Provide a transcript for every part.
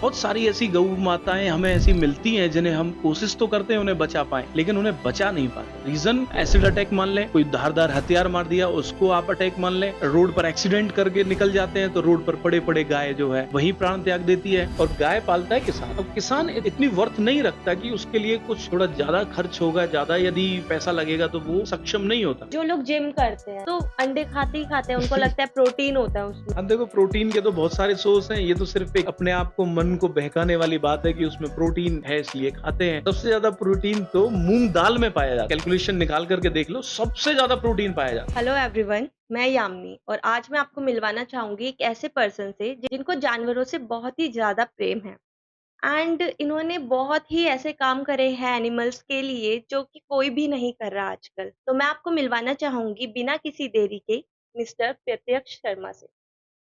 बहुत सारी ऐसी गौ माताएं हमें ऐसी मिलती हैं जिन्हें हम कोशिश तो करते हैं उन्हें बचा पाएं, लेकिन उन्हें बचा नहीं पाते। रीजन एसिड अटैक मान लें, कोई धारदार हथियार मार दिया उसको आप अटैक मान लें, रोड पर एक्सीडेंट करके निकल जाते हैं तो रोड पर पड़े पड़े गाय जो है वही प्राण त्याग देती है। और गाय पालता है किसान। अब किसान इतनी वर्थ नहीं रखता कि उसके लिए कुछ थोड़ा ज्यादा खर्च होगा, ज्यादा यदि पैसा लगेगा तो वो सक्षम नहीं होता। जो लोग जिम करते हैं तो अंडे खाते ही खाते हैं, उनको लगता है प्रोटीन होता है उसमें। अब देखो, प्रोटीन के तो बहुत सारे सोर्स हैं, ये तो सिर्फ एक अपने आप को मन को बहकाने वाली बात है कि उसमें प्रोटीन है इसलिए खाते हैं। सबसे ज्यादा प्रोटीन तो मूंग दाल में पाया जाता है। कैलकुलेशन निकाल करके देख लो, सबसे ज्यादा प्रोटीन पाया जाता है। हेलो एवरीवन, मैं यामिनी और आज मैं आपको मिलवाना चाहूंगी एक ऐसे पर्सन से जिनको जानवरों से बहुत ही ज्यादा प्रेम है एंड इन्होंने बहुत ही ऐसे काम करे हैं एनिमल्स के लिए जो कि कोई भी नहीं कर रहा आजकल। तो मैं आपको मिलवाना चाहूंगी बिना किसी देरी के मिस्टर प्रत्यक्ष शर्मा से।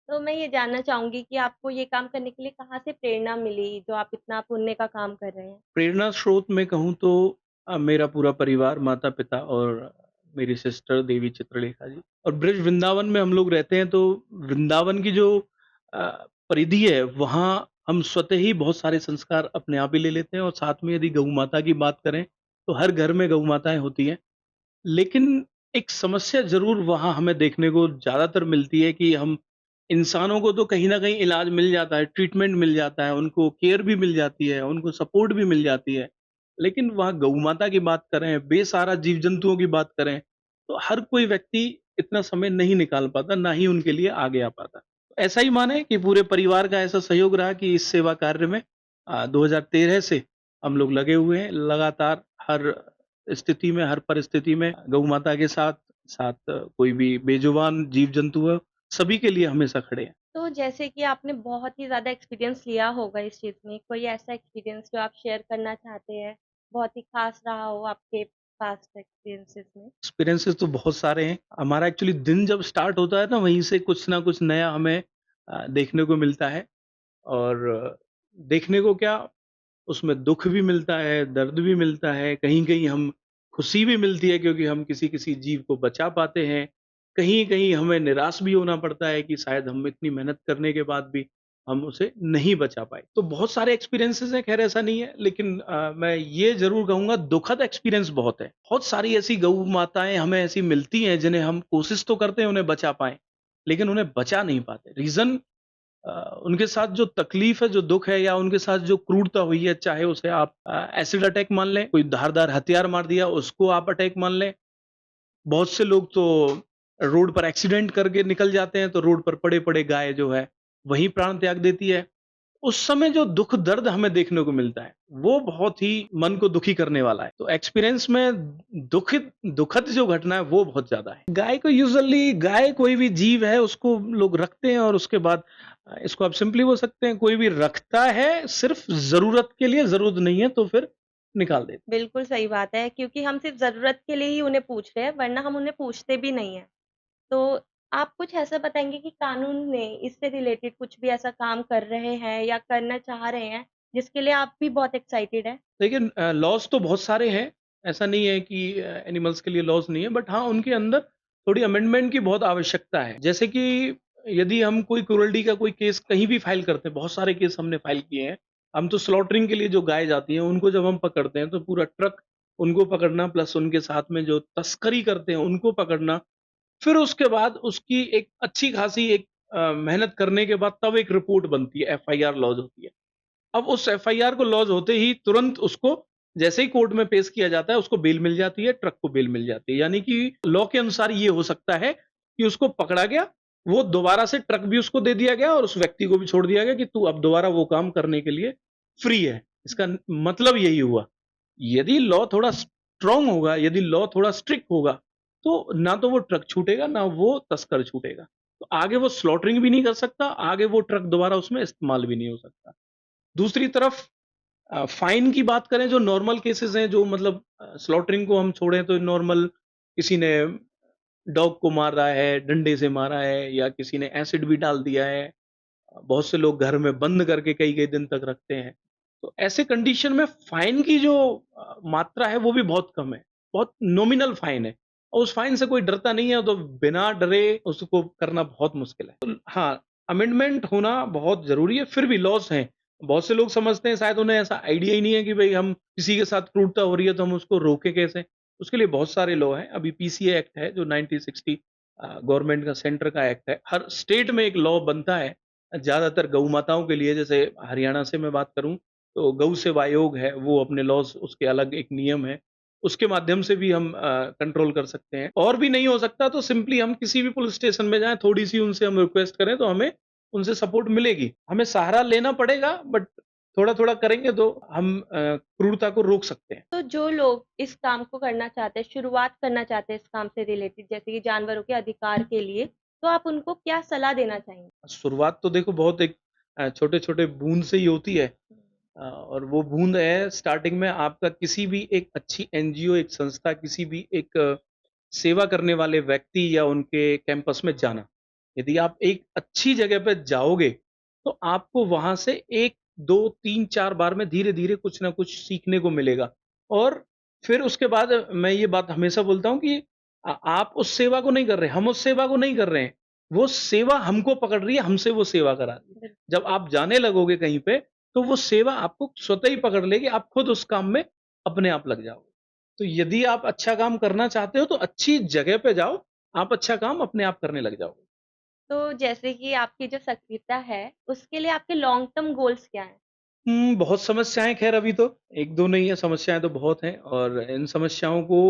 तो मैं ये जानना चाहूंगी कि आपको ये काम करने के लिए कहाँ से प्रेरणा मिली, जो आप इतना पुण्य का काम कर रहे हैं? प्रेरणा स्रोत में कहूँ तो मेरा पूरा परिवार, माता पिता और मेरी सिस्टर देवी चित्रलेखा जी। और ब्रज वृंदावन में हम लोग रहते हैं, तो वृंदावन की जो परिधि है वहाँ हम स्वतः ही बहुत सारे संस्कार अपने आप ही ले लेते हैं। और साथ में यदि गौ माता की बात करें तो हर घर में गौ माताएं होती हैं। लेकिन एक समस्या ज़रूर वहाँ हमें देखने को ज़्यादातर मिलती है कि हम इंसानों को तो कहीं न कहीं इलाज मिल जाता है, ट्रीटमेंट मिल जाता है, उनको केयर भी मिल जाती है, उनको सपोर्ट भी मिल जाती है। लेकिन वहाँ गौ माता की बात करें, बेसहारा जीव-जंतुओं की बात करें, तो हर कोई व्यक्ति इतना समय नहीं निकाल पाता, ना ही उनके लिए आगे आ पाता। ऐसा ही माने कि पूरे परिवार का ऐसा सहयोग रहा कि इस सेवा कार्य में 2013 से हम लोग लगे हुए हैं। लगातार हर स्थिति में, हर परिस्थिति में गौ माता के साथ साथ कोई भी बेजुबान जीव-जंतु है, सभी के लिए हमेशा खड़े हैं। तो जैसे कि आपने बहुत ही ज़्यादा एक्सपीरियंस लिया होगा इस चीज़ में, कोई ऐसा एक्सपीरियंस जो आप शेयर करना चाहते हैं, बहुत ही ख़ास रहा हो आपके पास्ट एक्सपीरियंसेस में? एक्सपीरियंसेस तो बहुत सारे हैं। हमारा एक्चुअली दिन जब स्टार्ट होता है ना, वहीं से कुछ ना कुछ नया हमें देखने को मिलता है। और देखने को क्या, उसमें दुःख भी मिलता है, दर्द भी मिलता है, कहीं-कहीं हम खुशी भी मिलती है क्योंकि हम किसी-किसी जीव को बचा पाते हैं। कहीं-कहीं हमें निराश भी होना पड़ता है कि शायद हम इतनी मेहनत करने के बाद भी हम उसे नहीं बचा पाए। तो बहुत सारे एक्सपीरियंसेस हैं, ख़ैर ऐसा नहीं है, लेकिन मैं ये ज़रूर कहूँगा दुखद एक्सपीरियंस बहुत है। बहुत सारी ऐसी गौ माताएँ हमें ऐसी मिलती हैं जिन्हें हम कोशिश तो करते हैं उन्हें बचा पाएँ, लेकिन उन्हें बचा नहीं पाते। रीज़न अ, उनके साथ जो तकलीफ है, जो दुःख है या उनके साथ जो क्रूरता हुई है, चाहे उसे आप एसिड अटैक मान लें, कोई धारदार हथियार मार दिया उसको आप अटैक मान लें। बहुत से लोग तो रोड पर एक्सीडेंट करके निकल जाते हैं, तो रोड पर पड़े-पड़े गाय जो है, वही प्राण त्याग देती है। उस समय जो दुःख दर्द हमें देखने को मिलता है, वो बहुत ही मन को दुखी करने वाला है। तो एक्सपीरियंस में दुखद जो घटना है वो बहुत ज़्यादा है। गाय को यूजुअली, गाय कोई भी जीव है उसको लोग रखते हैं और उसके बाद इसको आप सिंपली बोल सकते हैं, कोई भी रखता है सिर्फ़ ज़रूरत के लिए, ज़रूरत नहीं है तो फिर निकाल देता है। बिल्कुल सही बात है, क्योंकि हम सिर्फ़ ज़रूरत के लिए ही उन्हें पूछ रहे हैं, वरना हम उन्हें पूछते भी नहीं हैं। तो आप कुछ ऐसा बताएँगे कि कानून ने इससे रिलेटेड कुछ भी ऐसा काम कर रहे हैं या करना चाह रहे हैं, जिसके लिए आप भी बहुत एक्साइटेड हैं? लेकिन लॉज़ तो बहुत सारे हैं, ऐसा नहीं है कि एनिमल्स के लिए लॉज़ नहीं है, बट हाँ, उनके अंदर थोड़ी अमेंडमेंट की बहुत आवश्यकता है। जैसे कि यदि हम कोई क्रूरल्टी का कोई केस कहीं भी फाइल करते हैं, बहुत सारे केस हमने फाइल किए हैं। हम तो स्लॉटरिंग के लिए जो गाय जाती हैं, उनको जब हम पकड़ते हैं, तो पूरा ट्रक उनको पकड़ना प्लस उनके साथ में जो तस्करी करते हैं, उनको पकड़ना, फिर उसके बाद उसकी एक अच्छी खासी एक मेहनत करने के बाद तब एक रिपोर्ट बनती है, एफआईआर लॉज़ होती है। अब उस एफआईआर को लॉज़ होते ही तुरंत उसको जैसे ही कोर्ट में पेश किया जाता है, उसको बेल मिल जाती है, ट्रक को बेल मिल जाती है। यानी कि लॉ के अनुसार ये हो सकता है कि उसको पकड़ा गया, वो दोबारा से ट्रक भी उसको दे दिया गया और उस व्यक्ति को भी छोड़ दिया गया कि तू अब दोबारा वो काम करने के लिए फ्री है। इसका मतलब यही हुआ। यदि लॉ थोड़ा स्ट्रॉन्ग होगा, यदि लॉ थोड़ा स्ट्रिक्ट होगा, तो ना तो वो ट्रक छूटेगा, ना वो तस्कर छूटेगा। तो आगे वो स्लॉटरिंग भी नहीं कर सकता, आगे वो ट्रक दोबारा उसमें इस्तेमाल भी नहीं हो सकता। दूसरी तरफ फाइन की बात करें, जो नॉर्मल केसेस हैं, जो मतलब स्लॉटरिंग को हम छोड़ें तो नॉर्मल किसी ने डॉग को मारा है, डंडे से मारा है या किसी ने एसिड भी डाल दिया है। बहुत से लोग घर में बंद करके कई-कई दिन तक रखते हैं। तो ऐसे कंडीशन में फाइन की जो मात्रा है वो भी बहुत कम है। बहुत नॉमिनल फाइन है और उस फाइन से कोई डरता नहीं है, तो बिना डरे उसको करना बहुत मुश्किल है। तो हाँ, अमेंडमेंट होना बहुत ज़रूरी है, फिर भी लॉज़ हैं। बहुत से लोग समझते हैं शायद उन्हें ऐसा आइडिया ही नहीं है कि भई हम किसी के साथ क्रूरता हो रही है तो हम उसको रोकें कैसे? उसके लिए बहुत सारे लॉ हैं। अभी पीसीए एक्ट है जो 1960 गवर्नमेंट का सेंटर का एक्ट है। हर स्टेट में एक लॉ बनता है ज़्यादातर गऊ माताओं के लिए जैसे हरियाणा से मैं बात करूँ तो गौ सेवा आयोग है वो अपने लॉज़ उसके अलग एक नियम है। उसके माध्यम से भी हम कंट्रोल कर सकते हैं। और भी नहीं हो सकता तो सिंपली हम किसी भी पुलिस स्टेशन में जाएँ, थोड़ी-सी उनसे हम रिक्वेस्ट करें तो हमें उनसे सपोर्ट मिलेगी। हमें सहारा लेना पड़ेगा बट थोड़ा-थोड़ा करेंगे तो हम क्रूरता को रोक सकते हैं। तो जो लोग इस काम को करना चाहते हैं, शुरुआत करना चाहते हैं इस काम से रिलेटेड जैसे कि जानवरों के अधिकार के लिए, तो आप उनको क्या सलाह देना चाहेंगे? शुरुआत तो देखो बहुत एक छोटे-छोटे बूँद से ही होती है और वो बूँद है स्टार्टिंग में आपका किसी भी एक अच्छी एनजीओ, एक संस्था, किसी भी एक सेवा करने वाले व्यक्ति या उनके कैंपस में जाना। यदि आप एक अच्छी जगह पे जाओगे, तो आपको वहाँ से 1, 2, 3, 4 बार में धीरे-धीरे कुछ न कुछ सीखने को मिलेगा और फिर उसके बाद मैं ये बात हमेशा बोलता हूँ कि आप उस सेवा को नहीं कर रहे, हम उस सेवा को नहीं कर रहे हैं। वो सेवा हमको पकड़ रही है, हमसे वो सेवा करा रही है। बिल जब आप जाने लगोगे कहीं पे, तो वो सेवा आपको स्वतः ही पकड़ लेगी, आप खुद उस काम में अपने आप लग जाओगे। तो यदि आप अच्छा काम करना चाहते हो, तो अच्छी जगह पे जाओ, आप अच्छा काम अपने आप करने लग जाओगे। तो जैसे कि आपकी जो सक्रियता है, उसके लिए आपके लॉन्ग टर्म गोल्स क्या हैं? बहुत समस्याएँ खैर अभी तो, 1-2 नहीं है, समस्याएँ तो बहुत हैं और इन समस्याओं को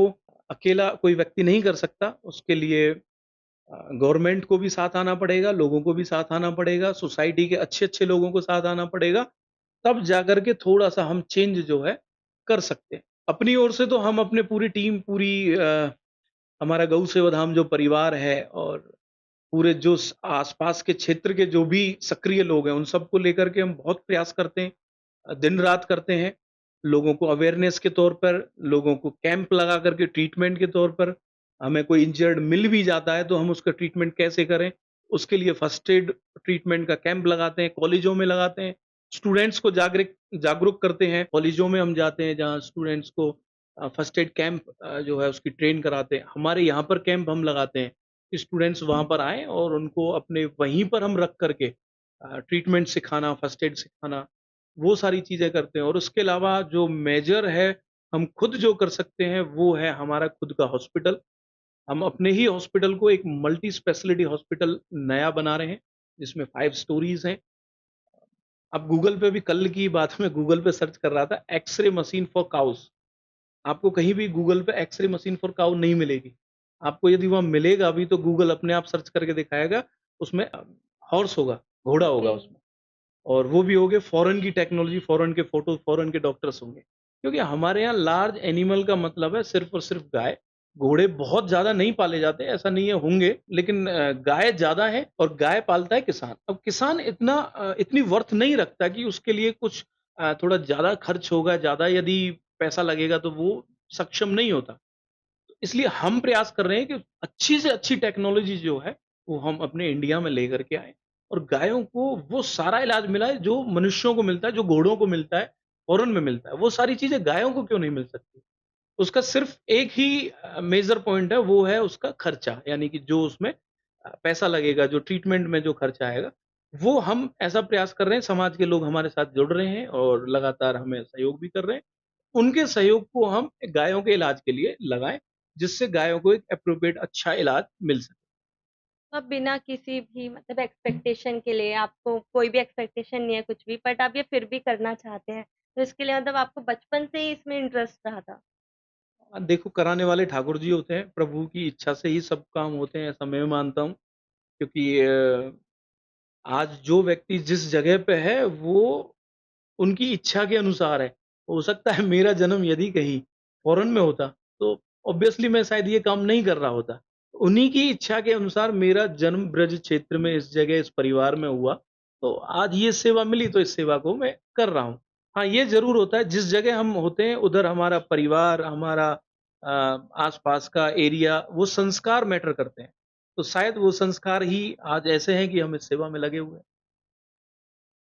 अकेला कोई व्यक्ति नहीं कर सकता। उसके लिए गवर्नमेंट को भी साथ आना पड़ेगा, लोगों को भी साथ आना पड़ेगा, सोसाइटी के अच्छे-अच्छे लोगों को साथ आना पड़ेगा, तब जाकर के थोड़ा-सा हम चेंज जो है, कर सकते हैं। अपनी ओर से तो हम अपनी पूरी टीम, पूरी हमारा गौ सेवा धाम जो परिवार है और पूरे जो आसपास के क्षेत्र के जो भी सक्रिय लोग हैं, उन सबको लेकर के हम बहुत प्रयास करते हैं। दिन-रात करते हैं। लोगों को अवेयरनेस के तौर पर, लोगों को कैंप लगा कर के ट्रीटमेंट के तौर पर, हमें कोई इंजर्ड मिल भी जाता है, तो हम उसका ट्रीटमेंट कैसे करें, उसके लिए फर्स्ट एड ट्रीटमेंट का कैंप लगाते हैं, कॉलेजों में लगाते हैं। स्टूडेंट्स को जागरूक करते हैं। कॉलेजों में हम जाते हैं, जहाँ स्टूडेंट्स को फर्स्ट एड कैंप जो है उसकी ट्रेन कराते हैं। हमारे यहाँ पर कैंप हम लगाते हैं, कि स्टूडेंट्स वहाँ पर आएँ और उनको अपने वहीं पर हम रख कर के ट्रीटमेंट सिखाना, फर्स्ट एड सिखाना, वो सारी चीज़ें करते हैं और उसके अलावा जो मेजर है, हम खुद जो कर सकते हैं, वो है हमारा खुद का हॉस्पिटल। हम अपने ही हॉस्पिटल को एक मल्टी स्पेशलिटी हॉस्पिटल नया बना रहे हैं, जिसमें 5 स्टोरीज़ हैं। अब गूगल पे भी कल की बात मैं गूगल पे सर्च कर रहा था, एक्स-रे मशीन फॉर काउज़। आपको कहीं भी गूगल पे एक्स-रे मशीन फॉर काऊ नहीं मिलेगी। आपको यदि वहाँ मिलेगा भी तो गूगल अपने आप सर्च करके दिखाएगा, उसमें हॉर्स होगा, घोड़ा होगा ओके। उसमें। और वो भी होंगे फ़ॉरेन की टेक्नोलॉज़ी, फ़ॉरेन के फ़ोटो, फ़ॉरेन के डॉक्टर्स होंगे। क्योंकि हमारे यहाँ लार्ज एनिमल का मतलब है सिर्फ़ और सिर्फ़ गाय। घोड़े बहुत ज़्यादा नहीं पाले जाते, ऐसा नहीं है होंगे, लेकिन गाय ज़्यादा है और गाय पालता है किसान। अब किसान इतनी वर्थ नहीं रखता कि उसके लिए कुछ थोड़ा ज़्यादा खर्च होगा, ज़्यादा यदि पैसा लगेगा तो वो सक्षम नहीं होता। इसलिए हम प्रयास कर रहे हैं कि अच्छी से अच्छी टेक्नोलॉज़ी जो है, वो हम अपने इंडिया में लेकर के आएँ और गायों को वो सारा इलाज मिलाए जो मनुष्यों को मिलता है, जो घोड़ों को मिलता है, फ़ॉरेन में मिलता है। वो सारी चीज़ें गायों को क्यों नहीं मिल सकती? उसका सिर्फ़ एक ही मेजर पॉइंट है, वो है उसका खर्चा, यानी कि जो उसमें पैसा लगेगा, जो ट्रीटमेंट में जो खर्चा आएगा, वो हम ऐसा प्रयास कर रहे हैं, समाज के लोग हमारे साथ जुड़ रहे हैं और लगातार हमें सहयोग भी कर रहे हैं। उनके सहयोग को हम गायों के इलाज के लिए लगाएँ, जिससे गायों को एक एप्रोप्रिएट अच्छा इलाज मिल सके। अब बिना किसी भी मतलब एक्सपेक्टेशन के लिए आपको कोई भी एक्सपेक्टेशन नहीं है कुछ भी, बट आप ये फिर भी करना चाहते हैं, तो इसके लिए मतलब आपको बचपन से ही इसमें इंटरेस्ट रहा था? देखो कराने वाले ठाकुर जी होते हैं, प्रभु की इच्छा से ही सब काम होते हैं, ऐसा मैं मानता हूँ। क्योंकि आज जो व्यक्ति जिस जगह पे है, वो उनकी इच्छा के अनुसार है। हो सकता है मेरा जन्म यदि कहीं फ़ॉरेन में होता, तो ऑब्वियसली मैं शायद ये काम नहीं कर रहा होता। उन्हीं की इच्छा के अनुसार मेरा जन्म ब्रज क्षेत्र में, इस जगह, इस परिवार में हुआ, तो आज ये सेवा मिली, तो इस सेवा को मैं कर रहा हूँ। हाँ, ये ज़रूर होता है, जिस जगह हम होते हैं, उधर हमारा परिवार, हमारा आस-पास का एरिया, वो संस्कार मैटर करते हैं। तो शायद वो संस्कार ही आज ऐसे हैं कि हम इस सेवा में लगे हुए हैं।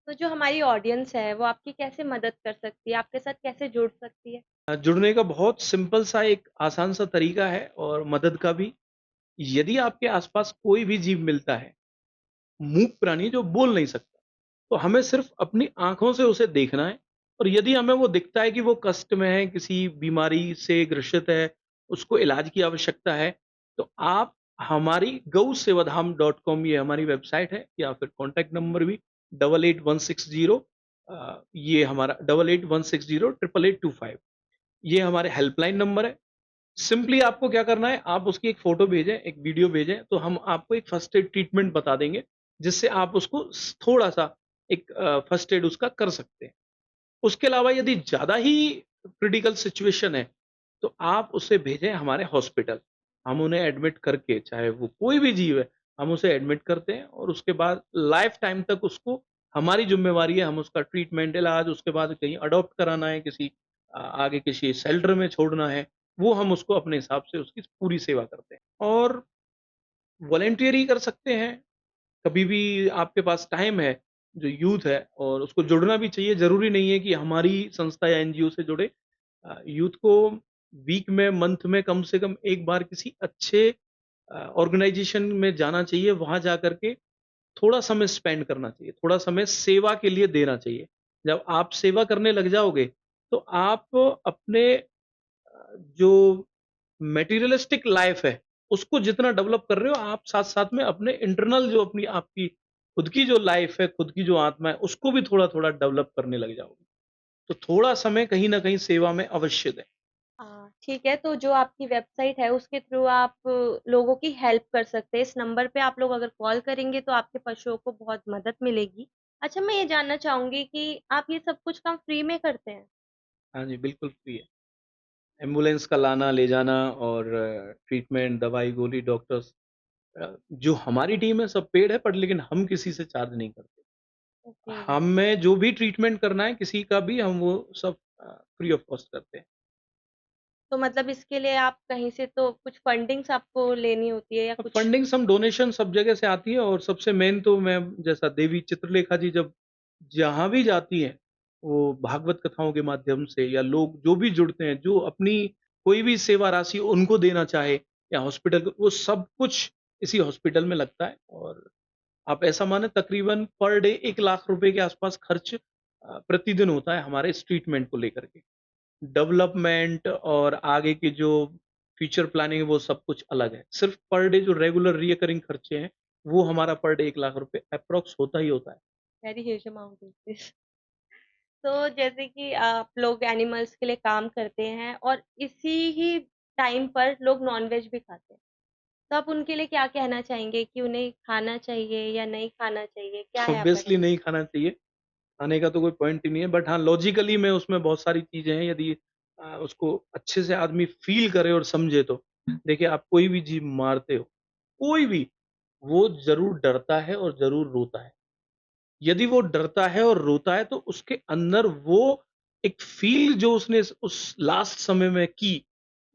तो जो हमारी ऑडियंस है, वो आपकी कैसे मदद कर सकती है? आपके साथ कैसे जुड़ सकती है? जुड़ने का बहुत सिंपल सा एक आसान सा तरीका है और मदद का भी। यदि आपके आस-पास कोई भी जीव मिलता है, मूक प्राणी जो बोल नहीं सकता, तो हमें सिर्फ़ अपनी आँखों से उसे देखना है और यदि हमें वो दिखता है कि वो कष्ट में है, किसी बीमारी से ग्रसित है, उसको इलाज की आवश्यकता है, तो आप हमारी गौसेवाधाम.com ये हमारी वेबसाइट है या फिर कॉन्टैक्ट नंबर भी 8816 ये हमारा 8816 88825 ये हमारे हेल्पलाइन नंबर है। सिंपली आपको क्या करना है, आप उसकी एक फ़ोटो भेजें, एक वीडियो भेजें, तो हम आपको एक फर्स्ट एड ट्रीटमेंट बता देंगे, जिससे आप उसको थोड़ा-सा एक फर्स्ट एड उसका कर सकते हैं। उसके अलावा यदि ज़्यादा ही क्रिटिकल सिचुएशन है, तो आप उसे भेजें हमारे हॉस्पिटल। हम उन्हें एडमिट करके, चाहे वो कोई भी जीव है, हम उसे एडमिट करते हैं और उसके बाद लाइफ़ टाइम तक उसको हमारी ज़िम्मेवारी है, हम उसका ट्रीटमेंट, इलाज, उसके बाद कहीं अडॉप्ट कराना है किसी आगे किसी शेल्टर में छोड़ना है, वो हम उसको अपने हिसाब से उसकी पूरी सेवा करते हैं। और वॉलंटियर ही कर सकते हैं, कभी भी आपके पास टाइम है, जो यूथ है और उसको जुड़ना भी चाहिए, ज़रूरी नहीं है कि हमारी संस्था या एनजीओ से जुड़े। यूथ को वीक में, मंथ में कम से कम एक बार किसी अच्छे ऑर्गेनाइज़ेशन में जाना चाहिए, वहाँ जाकर के थोड़ा समय स्पेंड करना चाहिए, थोड़ा समय सेवा के लिए देना चाहिए। जब आप सेवा करने लग जाओगे, तो आप अपने जो मटेरियलिस्टिक लाइफ़ है, उसको जितना डेवलप कर रहे हो, आप साथ-साथ में अपने इंटरनल जो अपनी आपकी खुद की जो लाइफ़ है, खुद की जो आत्मा है, उसको भी थोड़ा-थोड़ा डेवलप करने लग जाओगे। तो थोड़ा समय कहीं न कहीं सेवा में अवश्य दें। ठीक है, तो जो आपकी वेबसाइट है उसके थ्रू आप लोगों की हेल्प कर सकते हैं। इस नंबर पे आप लोग अगर कॉल करेंगे तो आपके पशुओं को बहुत मदद मिलेगी। अच्छा, मैं ये जानना चाहूँगी कि आप ये सब कुछ काम फ्री में करते हैं? हाँ जी, बिल्कुल फ्री है। एम्बुलेंस का लाना, ले जाना और ट्रीटमेंट, दवाई, गोली, डॉक्टर्स जो हमारी टीम है सब पेड है पर लेकिन हम किसी से चार्ज नहीं करते। ओके। हमें जो भी ट्रीटमेंट करना है किसी का भी हम वो सब फ्री ऑफ कॉस्ट करते हैं। तो मतलब इसके लिए आप कहीं से तो कुछ फंडिंग्स आपको लेनी होती है या अब कुछ? फंडिंग सम डोनेशन सब जगह से आती है और सबसे मेन तो मैं जैसा देवी चित्रलेखा जी जब जहाँ भी जाती हैं, वो भागवत कथाओं के माध्यम से या लोग जो भी जुड़ते हैं, जो अपनी कोई भी सेवा राशि उनको देना चाहे या हॉस्पिटल को, वो सब कुछ इसी हॉस्पिटल में लगता है और आप ऐसा माने तकरीबन पर डे 1 लाख रुपए के आसपास खर्च प्रतिदिन होता है हमारे इस ट्रीटमेंट को लेकर के। डेवलपमेंट और आगे की जो फ्यूचर प्लानिंग है वो सब कुछ अलग है। सिर्फ़ पर डे जो रेगुलर रिकरिंग खर्चे हैं, वो हमारा पर डे 1 लाख रुपए एप्रॉक्स होता ही होता है। Very huge amount is this. तो जैसे कि आप लोग एनिमल्स के लिए काम करते हैं और इसी ही टाइम पर लोग नॉन-वेज भी खाते हैं। तो आप उनके लिए क्या कहना चाहेंगे कि उन्हें खाना चाहिए या नहीं खाना चाहिए? क्या है आपका ऑब्वियसली कहना? नहीं खाना चाहिए, खाने का तो कोई पॉइंट ही नहीं है बट हाँ, लॉजिकली में उसमें बहुत सारी चीज़ें हैं यदि उसको अच्छे से आदमी फ़ील करे और समझे तो। देखिए आप कोई भी जीव मारते हो, कोई भी, वो ज़रूर डरता है और ज़रूर रोता है। यदि वो डरता है और रोता है तो उसके अंदर वो एक फ़ील जो उसने उस लास्ट समय में की,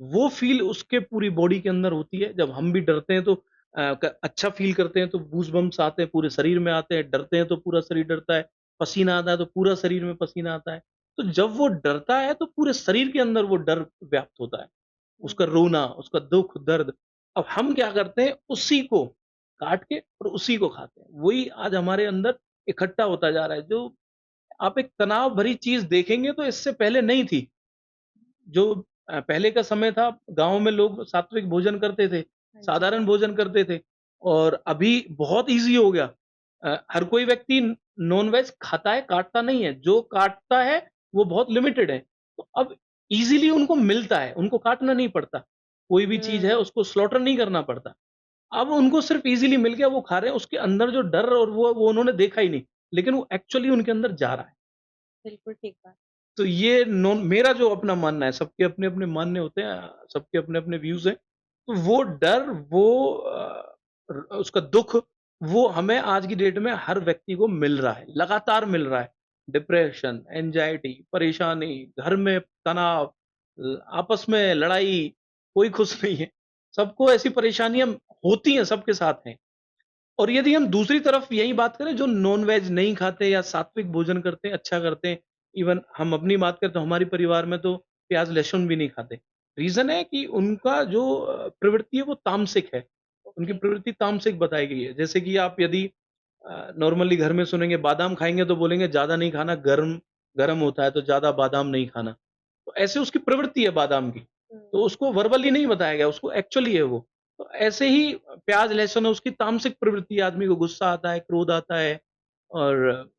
वो फ़ील उसके पूरी बॉडी के अंदर होती है। जब हम भी डरते हैं तो क अच्छा फ़ील करते हैं तो गूज़बम्प्स आते हैं, पूरे शरीर में आते हैं, डरते हैं तो पूरा शरीर डरता है, पसीना आता है तो पूरा शरीर में पसीना आता है। तो जब वो डरता है तो पूरे शरीर के अंदर वो डर व्याप्त होता है। हुँ, उसका रोना, उसका दुःख, दर्द। अब हम क्या करते हैं उसी को काट के और उसी को खाते हैं। वही आज हमारे अंदर इकट्ठा होता जा रहा है। जो आप एक तनाव भरी चीज़ देखेंगे तो इससे पहले नहीं थी। जो पहले का समय था गाँव में लोग सात्विक भोजन करते थे, हाँ जी। साधारण भोजन करते थे और अभी बहुत ईज़ी हो गया। हर कोई व्यक्ति नॉन-वेज खाता है, काटता नहीं है। जो काटता है वो बहुत लिमिटेड है। तो अब ईज़िली उनको मिलता है, उनको काटना नहीं पड़ता। कोई भी चीज़ है हुँ, उसको स्लॉटर नहीं करना पड़ता। अब उनको सिर्फ़ ईज़िली मिल गया वो खा रहे हैं, उसके अंदर जो डर और वो उन्होंने देखा ही नहीं। लेकिन वो एक्चुअली उनके अंदर जा रहा है। बिल्कुल ठीक बात। तो ये नॉन मेरा जो अपना मानना है, सबके अपने-अपने मानने होते हैं, सबके अपने-अपने व्यूज़ हैं। तो वो डर, वो उसका दुःख, वो हमें आज की डेट में हर व्यक्ति को मिल रहा है, लगातार मिल रहा है। डिप्रेशन, एंग्ज़ायटी, परेशानी, घर में तनाव, आपस में लड़ाई, कोई खुश नहीं है। सबको ऐसी परेशानियाँ होती हैं, सबके साथ हैं। और यदि हम दूसरी तरफ यही बात करें जो नॉन-वेज नहीं खाते या सात्विक भोजन करते हैं, अच्छा करते हैं, इवन हम अपनी बात करें तो हमारे परिवार में तो प्याज़, लहसुन भी नहीं खाते। रीज़न है कि उनका जो प्रवृत्ति है वो तामसिक है। उनकी ओके। प्रवृत्ति तामसिक बताई गई है। जैसे कि आप यदि नॉर्मली घर में सुनेंगे बादाम खाएँगे तो बोलेंगे ज़्यादा नहीं खाना, गरम गरम होता है तो ज़्यादा बादाम नहीं खाना। तो ऐसे उसकी प्रवृत्ति है बादाम की, हुँ, तो उसको वर्बली नहीं बताया गया, उसको एक्चुअली है वो। तो ऐसे ही प्याज़, लहसुन है उसकी तामसिक प्रवृत्ति है, आदमी को गुस्सा आता है, क्रोध आता है और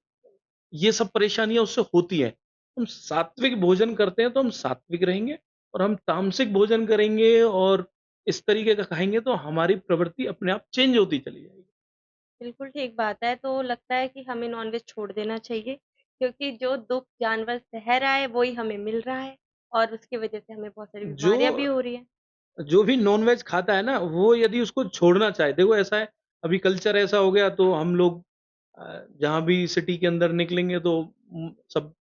ये सब परेशानियाँ उससे होती हैं। हम सात्विक भोजन करते हैं तो हम सात्विक रहेंगे और हम तामसिक भोजन करेंगे और इस तरीके का खाएँगे तो हमारी प्रवृत्ति अपने आप चेंज होती चली जाएगी। बिल्कुल ठीक बात है, तो लगता है कि हमें नॉन-वेज छोड़ देना चाहिए, क्योंकि जो दुःख जानवर सह रहा है, वो ही हमें मिल रहा है और उसकी वजह से हमें बहुत सारी जो बीमारियाँ भी हो रही हैं। जो भी नॉन-वेज खाता है ना, वो यदि उसको छोड़ना चाहे देखो ऐसा है, अभी कल्चर ऐसा हो गया तो हम लोग जहाँ भी सिटी के अंदर निकलेंगे तो सब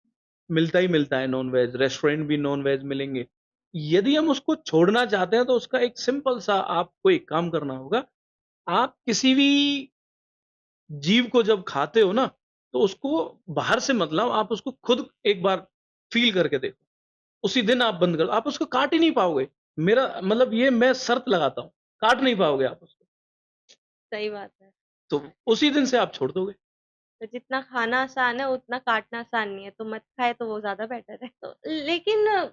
मिलता ही मिलता है नॉन-वेज, रेस्टोरेंट भी नॉन-वेज मिलेंगे। यदि हम उसको छोड़ना चाहते हैं तो उसका एक सिंपल सा आपको एक काम करना होगा, आप किसी भी जीव को जब खाते हो ना, तो उसको बाहर से मत लाओ, आप उसको खुद एक बार फ़ील करके देखो। उसी दिन आप बंद कर दो, आप उसको काट ही नहीं पाओगे। मेरा मतलब ये मैं शर्त लगाता हूँ, काट नहीं पाओगे आप उसको। सही बात है। तो उसी दिन से आप छोड़ दोगे। तो जितना खाना आसान है, उतना काटना आसान नहीं है, तो मत खाएँ तो वो ज़्यादा बेटर है। तो लेकिन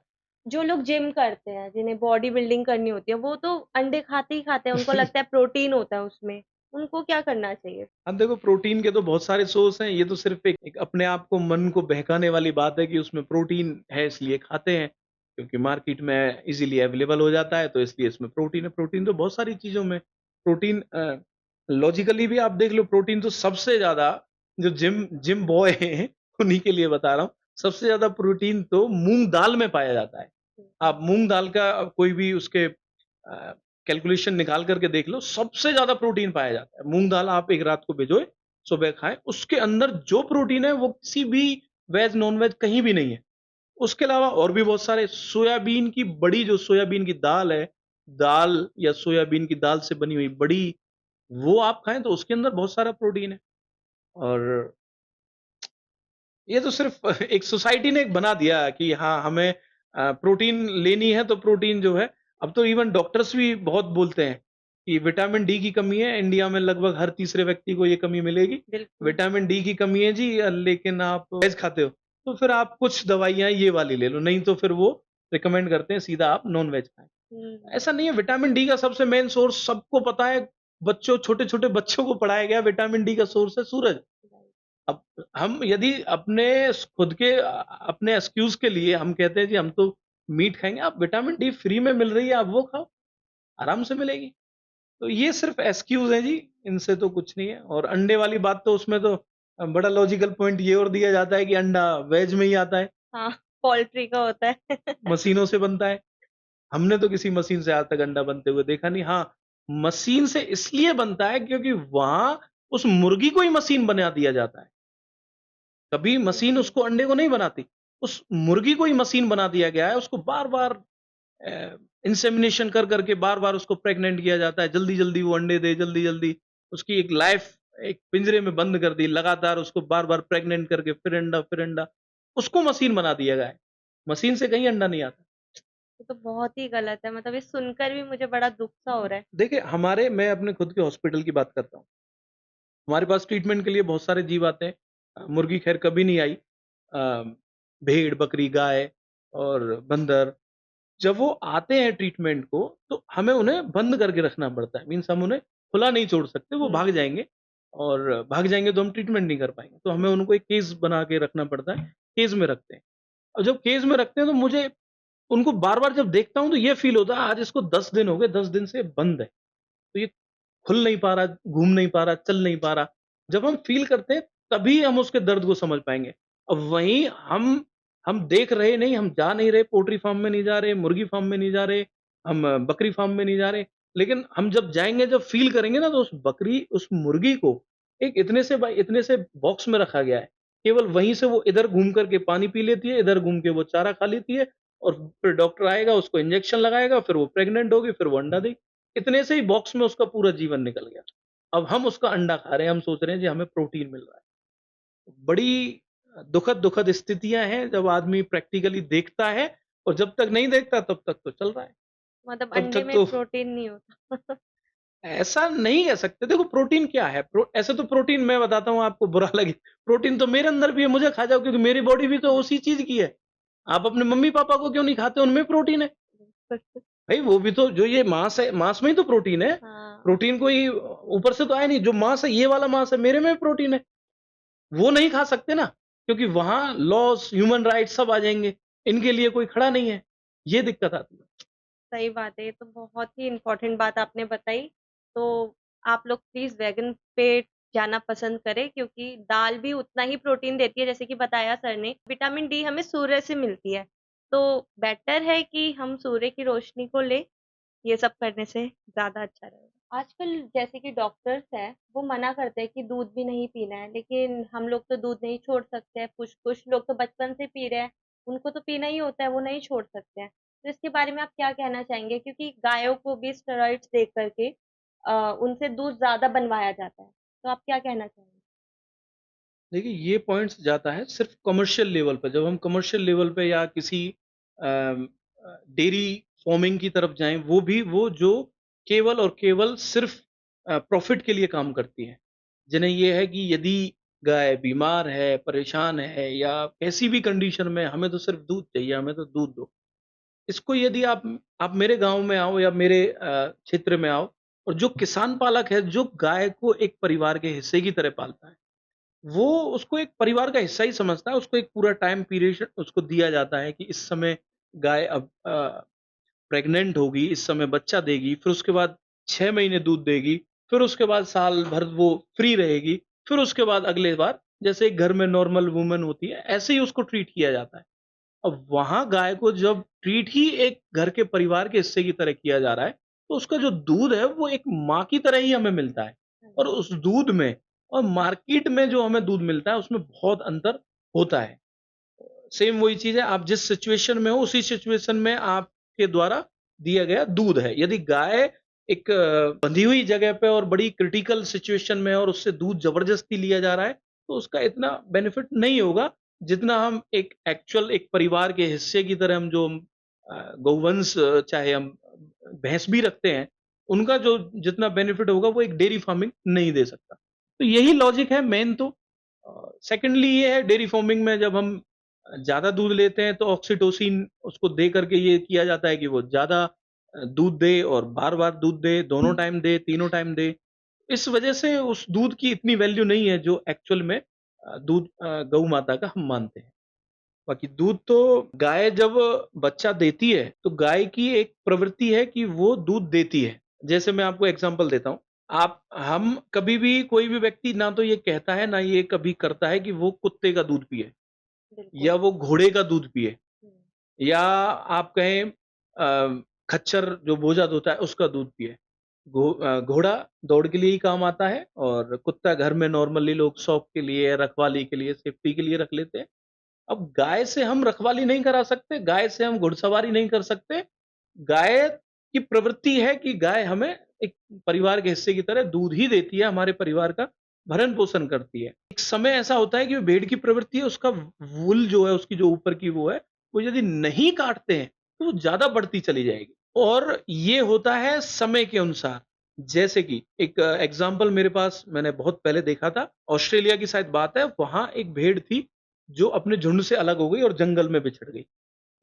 जो लोग जिम करते हैं, जिन्हें बॉडी बिल्डिंग करनी होती है, वो तो अंडे खाते ही खाते हैं, उनको लगता है प्रोटीन होता है उसमें। उनको क्या करना चाहिए? अब देखो प्रोटीन के तो बहुत सारे सोर्स हैं, ये तो सिर्फ़ एक अपने आप को मन को बहकाने वाली बात है कि उसमें प्रोटीन है इसलिए खाते हैं, क्योंकि मार्केट में ईज़िली अवेलेबल हो जाता है तो इसलिए इसमें प्रोटीन है। प्रोटीन तो बहुत सारी चीज़ों में प्रोटीन लॉजिकली भी आप देख लो प्रोटीन तो सबसे ज़्यादा जो जिम जिम बॉय हैं उन्हीं के लिए बता रहा हूँ, सबसे ज़्यादा प्रोटीन तो मूँग दाल में पाया जाता है। हुँ, आप मूँग दाल का कोई भी उसके कैलकुलेशन निकाल कर के देख लो, सबसे ज़्यादा प्रोटीन पाया जाता है। मूँग दाल आप एक रात को भिगोए, सुबह खाएँ, उसके अंदर जो प्रोटीन है वो किसी भी वेज, नॉन-वेज कहीं भी नहीं है। उसके अलावा और भी बहुत सारे सोयाबीन की बड़ी जो सोयाबीन की दाल है, दाल या सोयाबीन की दाल से बनी हुई बड़ी, वो आप खाएँ तो उसके अंदर बहुत सारा प्रोटीन है। और ये तो सिर्फ़ एक सोसाइटी ने एक बना दिया कि हाँ, हमें प्रोटीन लेनी है तो प्रोटीन जो है अब तो इवन डॉक्टर्स भी बहुत बोलते हैं कि विटामिन डी की कमी है, इंडिया में लगभग हर तीसरे व्यक्ति को ये कमी मिलेगी। बिल्कुल। विटामिन डी की कमी है जी लेकिन आप वेज खाते हो, तो फिर आप कुछ दवाइयाँ ये वाली ले लो, नहीं तो फिर वो रिकमेंड करते हैं सीधा आप नॉन-वेज खाएँ। हुँ, ऐसा नहीं है विटामिन डी का सबसे मेन सोर्स सबको पता है, बच्चों छोटे-छोटे बच्चों को पढ़ाया गया विटामिन डी का सोर्स है सूरज। राइट। अब हम यदि खुद के अपने एक्सक्यूज़ के लिए हम कहते हैं जी हम तो मीट खाएँगे, आप विटामिन डी फ्री में मिल रही है, आप वो खाओ, आराम से मिलेगी। तो ये सिर्फ़ एक्सक्यूज़ है जी, इनसे तो कुछ नहीं है और अंडे वाली बात तो उसमें तो बड़ा लॉजिकल पॉइंट ये और दिया जाता है कि अंडा वेज में ही आता है, हाँ, पोल्ट्री का होता है। मशीनों से बनता है। हमने तो किसी मशीन से आज तक अंडा बनते हुए देखा नहीं। हाँ, मशीन से इसलिए बनता है क्योंकि वहाँ उस मुर्गी को ही मशीन बना दिया जाता है। कभी मशीन जी, उसको अंडे को नहीं बनाती। उस मुर्गी को ही मशीन बना दिया गया है, उसको बार-बार इंसेमिनेशन कर के बार-बार उसको प्रेग्नेंट किया जाता है, जल्दी-जल्दी वो अंडे दे, जल्दी-जल्दी उसकी एक लाइफ़ एक पिंजरे में बंद कर दी, लगातार उसको बार-बार प्रेग्नेंट करके फिर अंडा, उसको मशीन बना दिया गया है। मशीन से कहीं अंडा नहीं आता। ये तो बहुत ही गलत है, मतलब ये सुनकर भी मुझे बड़ा दुःख सा हो रहा है। देखिए मैं अपने खुद के हॉस्पिटल की बात करता हूँ। हमारे पास ट्रीटमेंट के लिए बहुत सारे जीव आते हैं। मुर्गी खैर कभी नहीं आई। भेड़, बकरी, गाय और बंदर जब वो आते हैं ट्रीटमेंट को, तो हमें उन्हें बंद करके रखना पड़ता है। मीन्स हम उन्हें खुला नहीं छोड़ सकते, वो भाग हुँ, जाएँगे और भाग जाएँगे तो हम ट्रीटमेंट नहीं कर पाएँगे। तो हमें उनको एक केज बना के रखना पड़ता है, केज में रखते हैं। और जब केज में रखते हैं तो मुझे उनको बार-बार जब देखता हूँ तो ये फ़ील होता है आज इसको 10 दिन हो गए, 10 दिन से बंद है। तो ये खुल नहीं पा रहा, घूम नहीं पा रहा, चल नहीं पा रहा। जब हम फ़ील करते हैं तभी हम उसके दर्द को समझ पाएँगे। अब वहीं हम देख रहे नहीं, हम जा नहीं रहे, पोल्ट्री फ़ार्म में नहीं जा रहे, मुर्गी फ़ार्म में नहीं जा रहे, हम बकरी फ़ार्म में नहीं जा रहे। लेकिन हम जब जाएँगे, जब फ़ील करेंगे ना तो उस मुर्गी को एक इतने से बॉक्स में रखा गया है। केवल वहीं से वो इधर घूम कर के पानी पी लेती है, इधर घूम के वो चारा खा लेती है और फिर डॉक्टर आएगा, उसको इंजेक्शन लगाएगा, फिर वो प्रेग्नेंट होगी, फिर वो अंडा देगी। इतने से ही बॉक्स में उसका पूरा जीवन निकल गया। अब हम उसका अंडा खा रहे हैं, हम सोच रहे हैं जी हमें प्रोटीन मिल रहा है। बड़ी दुखद स्थितियाँ हैं जब आदमी प्रैक्टिकली देखता है और जब तक नहीं देखता तब तक तो चल रहा है। मतलब तब अंडे तक में तो प्रोटीन नहीं होता। ऐसा नहीं कह सकते। देखो प्रोटीन क्या है? ऐसे तो प्रोटीन मैं बताता हूँ आपको बुरा लगे, प्रोटीन तो मेरे अंदर भी है, मुझे खा जाओ क्योंकि मेरी बॉडी भी तो उसी चीज़ की है। आप अपने मम्मी-पापा को क्यों नहीं खाते? उनमें प्रोटीन है। भाई वो भी तो जो ये मांस है, मांस में ही तो प्रोटीन है। हाँ, प्रोटीन कोई ऊपर से तो आया नहीं, जो मांस है ये वाला मांस है, मेरे में भी प्रोटीन है। वो नहीं खा सकते ना, क्योंकि वहाँ लॉज़, ह्यूमन राइट्स सब आ जाएँगे। इनके लिए कोई खड़ा नहीं है। ये दिक्कत आती है। सही बात है। ये तो बहुत ही इम्पोर्टेंट बात आपने बताई। तो आप लोग प्लीज़ वेगन पे जाना पसंद करें क्योंकि दाल भी उतना ही प्रोटीन देती है जैसे कि बताया सर ने। विटामिन डी हमें सूर्य से मिलती है, तो बेटर है कि हम सूर्य की रोशनी को लें, ये सब करने से ज़्यादा अच्छा रहेगा। आजकल जैसे कि डॉक्टर्स हैं, वो मना करते हैं कि दूध भी नहीं पीना है, लेकिन हम लोग तो दूध नहीं छोड़ सकते हैं। कुछ लोग तो बचपन से पी रहे हैं, उनको तो पीना ही होता है, वो नहीं छोड़ सकते हैं। तो इसके बारे में आप क्या कहना चाहेंगे? क्योंकि गायों को भी स्टेरॉइड्स दे करके उनसे दूध ज़्यादा बनवाया जाता है। तो आप क्या कहना चाहेंगे? देखिए, ये पॉइंट्स जाता है सिर्फ़ कमर्शियल लेवल पे। जब हम कमर्शियल लेवल पे या किसी डेयरी फ़ार्मिंग की तरफ जाएँ, वो जो केवल और केवल सिर्फ़ प्रॉफ़िट के लिए काम करती हैं। जिन्हें ये है कि यदि गाय बीमार है, परेशान है या कैसी भी कंडीशन में हमें तो सिर्फ़ दूध चाहिए, हमें तो दूध दो। इसको यदि आप मेरे गाँव में आओ या मेरे क्षेत्र में आओ और जो किसान पालक है, जो गाय को एक परिवार के हिस्से की तरह पालता है, वो उसको एक परिवार का हिस्सा ही समझता है, उसको एक पूरा टाइम पीरियड उसको दिया जाता है कि इस समय गाय अब प्रेग्नेंट होगी, इस समय बच्चा देगी, फिर उसके बाद 6 महीने दूध देगी, फिर उसके बाद साल भर वो फ्री रहेगी, फिर उसके बाद अगले बार जैसे एक घर में नॉर्मल वूमन होती है, ऐसे ही उसको ट्रीट किया जाता है। अब वहाँ गाय को जब ट्रीट ही एक घर के परिवार के हिस्से की तरह किया जा रहा है, तो उसका जो दूध है वो एक माँ की तरह ही हमें मिलता है। हाँ और जी। उस दूध में और मार्केट में जो हमें दूध मिलता है उसमें बहुत अंतर होता है। सेम वही चीज़ है, आप जिस सिचुएशन में हो उसी सिचुएशन में आपके द्वारा दिया गया दूध है। यदि गाय एक बंधी हुई जगह पे और बड़ी क्रिटिकल सिचुएशन में है और उससे दूध ज़बरदस्ती लिया जा रहा है, तो उसका इतना बेनिफिट नहीं होगा, जितना हम एक एक्चुअल एक परिवार के हिस्से की तरह हम जो गौवंश चाहे हम भैंस भी रखते हैं, उनका जो जितना बेनिफिट होगा वो एक डेयरी फार्मिंग नहीं दे सकता। तो यही लॉजिक है मेन तो। सेकंडली ये है डेयरी फार्मिंग में जब हम ज़्यादा दूध लेते हैं तो ऑक्सीटोसिन उसको दे करके ये किया जाता है कि वो ज़्यादा दूध दे और बार-बार दूध दे, दोनों टाइम दे, तीनों टाइम दे। इस वजह से उस दूध की इतनी वैल्यू नहीं है जो एक्चुअल में दूध गऊ माता का हम मानते हैं। बाकी दूध तो गाय जब बच्चा देती है, तो गाय की एक प्रवृत्ति है कि वो दूध देती है। जैसे मैं आपको एग्ज़ाम्पल देता हूँ। आप हम कभी भी कोई भी व्यक्ति ना तो ये कहता है, ना ये कभी करता है कि वो कुत्ते का दूध पिए बिल्कुल। या वो घोड़े का दूध पिए हुँ, या आप कहें खच्चर जो बोझा होता है उसका दूध पिए। घोड़ा दौड़ के लिए ही काम आता है और कुत्ता घर में नॉर्मली लोग शौक के लिए, रखवाली के लिए, सेफ्टी के लिए रख लेते हैं। अब गाय से हम रखवाली नहीं करा सकते, गाय से हम घुड़सवारी नहीं कर सकते। गाय की प्रवृत्ति है कि गाय हमें एक परिवार के हिस्से की तरह दूध ही देती है, हमारे परिवार का भरण-पोषण करती है। एक समय ऐसा होता है कि भेड़ की प्रवृत्ति है, उसका वूल जो है, उसकी जो ऊपर की वो है, वो यदि नहीं काटते हैं, तो वो ज़्यादा बढ़ती चली जाएगी। और ये होता है समय के अनुसार। जैसे कि एक एग्ज़ाम्पल मेरे पास मैंने बहुत पहले देखा था, ऑस्ट्रेलिया की शायद बात है, वहाँ एक भेड़ थी जो अपने झुंड से अलग हो गई और जंगल में बिछड़ गई।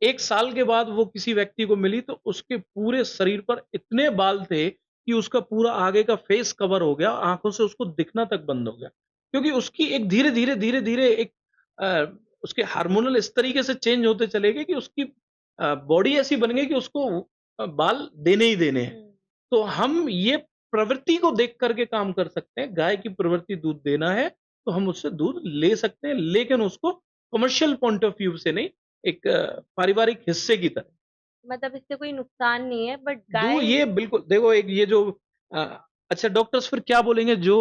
1 साल के बाद वो किसी व्यक्ति को मिली तो उसके पूरे शरीर पर इतने बाल थे कि उसका पूरा आगे का फेस कवर हो गया, आँखों से उसको दिखना तक बंद हो गया। क्योंकि उसकी एक धीरे-धीरे, धीरे-धीरे एक अ, उसके हार्मोनल इस तरीके से चेंज होते चले गए कि उसकी बॉडी ऐसी बन गई कि उसको बाल देने ही देने हैं। हुँ। तो हम ये प्रवृत्ति को देख कर के काम कर सकते हैं। गाय की प्रवृत्ति दूध देना है, तो हम उससे दूध ले सकते हैं, लेकिन उसको कमर्शियल पॉइंट ऑफ व्यू से नहीं, एक पारिवारिक हिस्से की तरह। मतलब इससे कोई नुकसान नहीं है बट दो गाय ये बिल्कुल देखो एक ये जो अ, अच्छा डॉक्टर्स फिर क्या बोलेंगे जो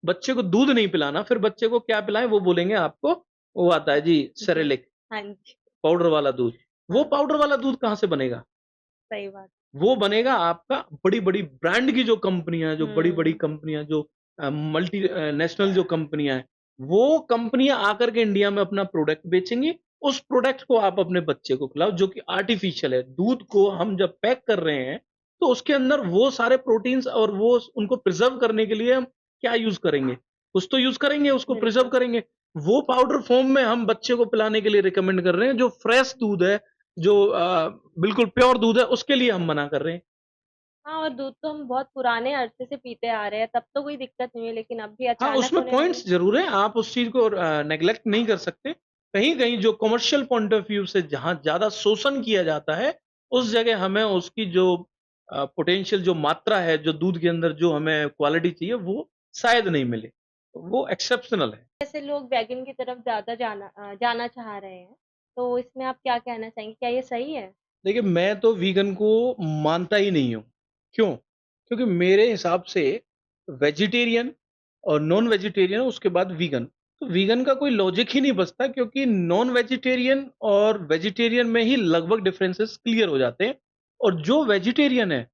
बच्चे को दूध नहीं पिलाना, फिर बच्चे को क्या पिलाएँ वो बोलेंगे आपको वो आता है जी जी। सेरेलैक, हाँ जी, पाउडर वाला दूध। वो हाँ, पाउडर वाला दूध कहाँ से बनेगा? सही बात। वो बनेगा आपका बड़ी-बड़ी ब्रांड की जो कंपनियाँ, जो बड़ी-बड़ी हुँ, कंपनियाँ जो मल्टी नेशनल जो कंपनियाँ हैं, वो कंपनियाँ आकर के इंडिया में अपना प्रोडक्ट बेचेंगी। उस प्रोडक्ट को आप अपने बच्चे को खिलाओ जो कि आर्टिफ़िशियल है। दूध को हम जब पैक कर रहे हैं, तो उसके अंदर वो सारे प्रोटीन्स और वो उनको प्रिज़र्व करने के लिए हम क्या यूज़ करेंगे? कुछ तो यूज़ करेंगे, उसको प्रिज़र्व बिल्कुल। करेंगे। वो पाउडर फ़ॉर्म में हम बच्चे को पिलाने के लिए रिकमेंड कर रहे हैं, जो फ्रेश दूध है, जो बिल्कुल प्योर दूध है, उसके लिए हम मना कर रहे हैं। हाँ, और दूध तो हम बहुत पुराने अरसे से पीते आ रहे हैं, तब तो कोई दिक्कत नहीं है, लेकिन अब भी हाँ, अचानक उसमें होने वाली। पॉइंट्स ज़रूर हैं, आप उस चीज़ को नेग्लेक्ट नहीं कर सकते। कहीं-कहीं जो कमर्शियल पॉइंट ऑफ व्यू से जहाँ ज़्यादा शोषण किया जाता है, उस जगह हमें उसकी जो पोटेंशियल जो मात्रा है, जो दूध के अंदर जो हमें क्वालिटी चाहिए, वो शायद नहीं मिले। वो एक्सेप्शनल है। ऐसे लोग वेगन की तरफ ज़्यादा जाना चाह रहे हैं, तो इसमें आप क्या कहना चाहेंगे? क्या ये सही है? देखिए, मैं तो वीगन को मानता ही नहीं हूँ। क्यों? क्योंकि मेरे हिसाब से वेजिटेरियन और नॉन वेजिटेरियन उसके बाद वीगन। तो वीगन का कोई लॉजिक ही नहीं बचता क्योंकि नॉन वेजिटेरियन और वेजिटेरियन में ही लगभग डिफरेंसेस क्लियर हो जाते हैं। और जो वेजिटेरियन है,